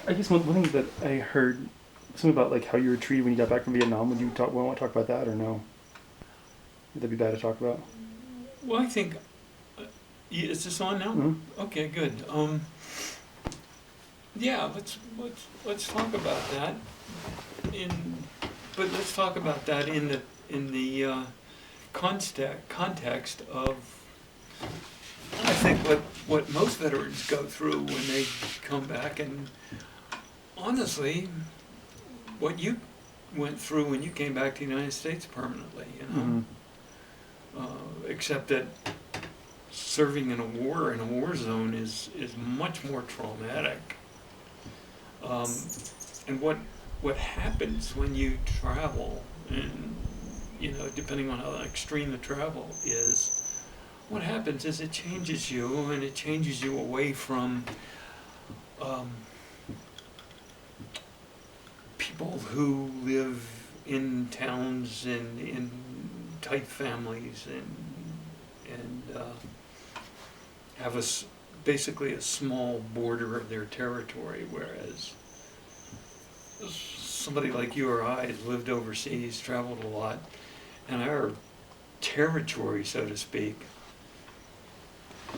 I guess one thing that I heard something about like how you were treated when you got back from Vietnam. Would you want to talk about that or no? Would that be bad to talk about? Well, I think, is this on now? Mm-hmm. Okay, good. Yeah, let's talk about that in, but let's talk about that in the context of, I think what most veterans go through when they come back, and honestly, what you went through when you came back to the United States permanently, Mm-hmm. except that serving in a war zone is much more traumatic. Um, and what happens when you travel, and depending on how extreme the travel is, what happens is it changes you, and it changes you away from um, people who live in towns and in tight families and have basically a small border of their territory, whereas somebody like you or I has lived overseas, traveled a lot, and our territory, so to speak,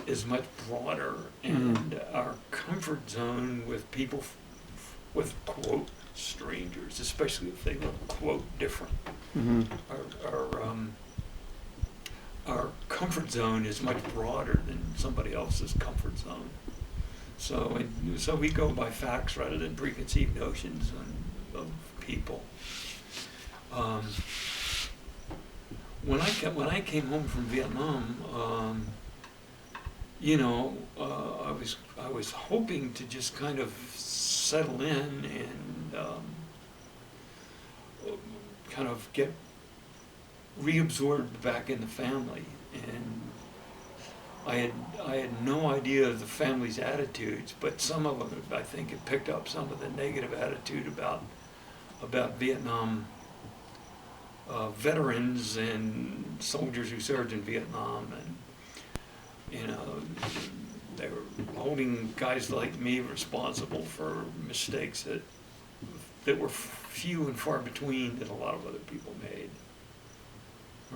is much broader, Mm-hmm. and our comfort zone with people, with quote strangers, especially if they look quote different, Mm-hmm. our comfort zone is much broader than somebody else's comfort zone. So we go by facts rather than preconceived notions of people. Um, when I came home from Vietnam, I was hoping to just kind of settle in and kind of get reabsorbed back in the family, and I had no idea of the family's attitudes, but some of them I think had picked up some of the negative attitude about Vietnam veterans and soldiers who served in Vietnam, and they were holding guys like me responsible for mistakes that were few and far between that a lot of other people made,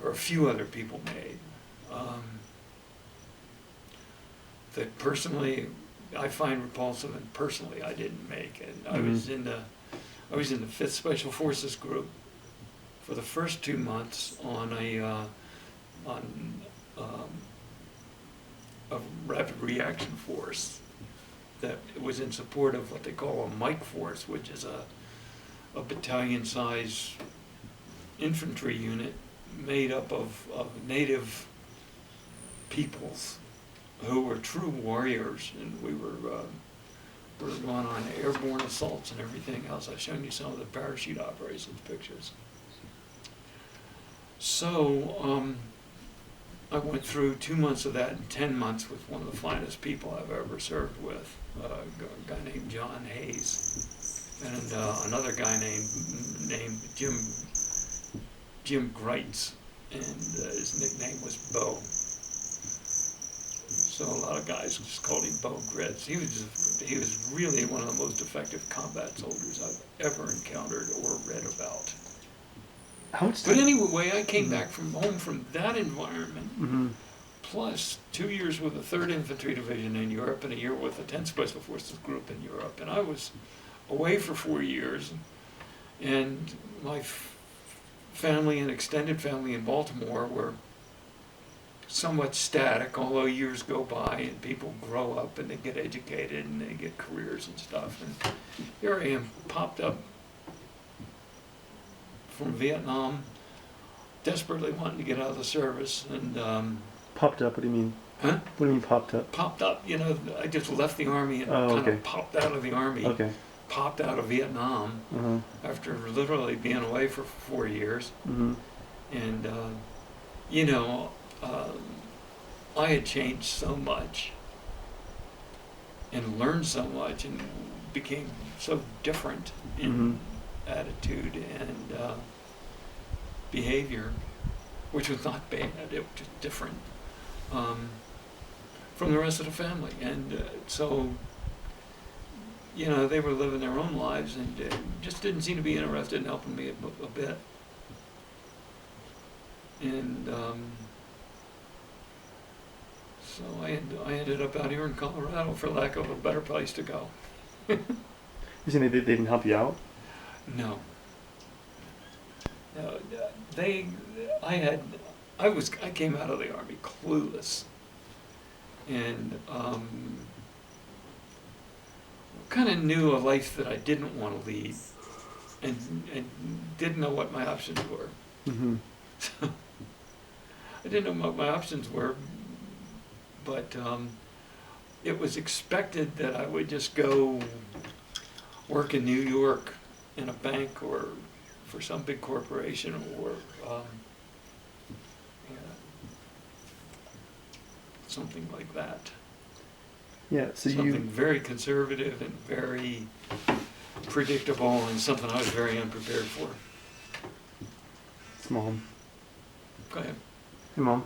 or a few other people made. That personally I find repulsive, and personally I didn't make. And I was in the 5th Special Forces Group for the first 2 months on a rapid reaction force that was in support of what they call a Mike force, which is a battalion-size infantry unit made up of native peoples who were true warriors, and we were going on airborne assaults and everything else. I've shown you some of the parachute operations pictures. So I went through 2 months of that and 10 months with one of the finest people I've ever served with, a guy named John Hayes, and another guy named Jim Greitz, and his nickname was Bo. So a lot of guys just called him Bo Gritz. He was really one of the most effective combat soldiers I've ever encountered or read about. How much But time? anyway, I came back from home from that environment, Mm-hmm. plus 2 years with the 3rd Infantry Division in Europe and a year with the 10th Special Forces Group in Europe. And I was away for 4 years, and my family and extended family in Baltimore were somewhat static, although years go by and people grow up and they get educated and they get careers and stuff. And here I am, popped up from Vietnam, desperately wanting to get out of the service, and Popped up. What do you mean? huh? What do you mean popped up? Popped up. I just left the Army and Oh, kind okay. of popped out of the Army, Okay. popped out of Vietnam Uh-huh. after literally being away for 4 years. Mm-hmm. And, you know, uh, I had changed so much and learned so much and became so different in Mm-hmm. attitude and behavior, which was not bad, it was just different, from the rest of the family. And so you know, they were living their own lives and just didn't seem to be interested in helping me a bit. And so I ended up out here in Colorado for lack of a better place to go. You saying they didn't help you out? No. No, I came out of the Army clueless. And kind of knew a life that I didn't want to lead and didn't know what my options were. Mm-hmm. I didn't know what my options were, but it was expected that I would just go work in New York in a bank or for some big corporation or yeah, something like that. Yeah, so Something very conservative and very predictable and something I was very unprepared for. It's Mom. Go ahead. Hey, Mom.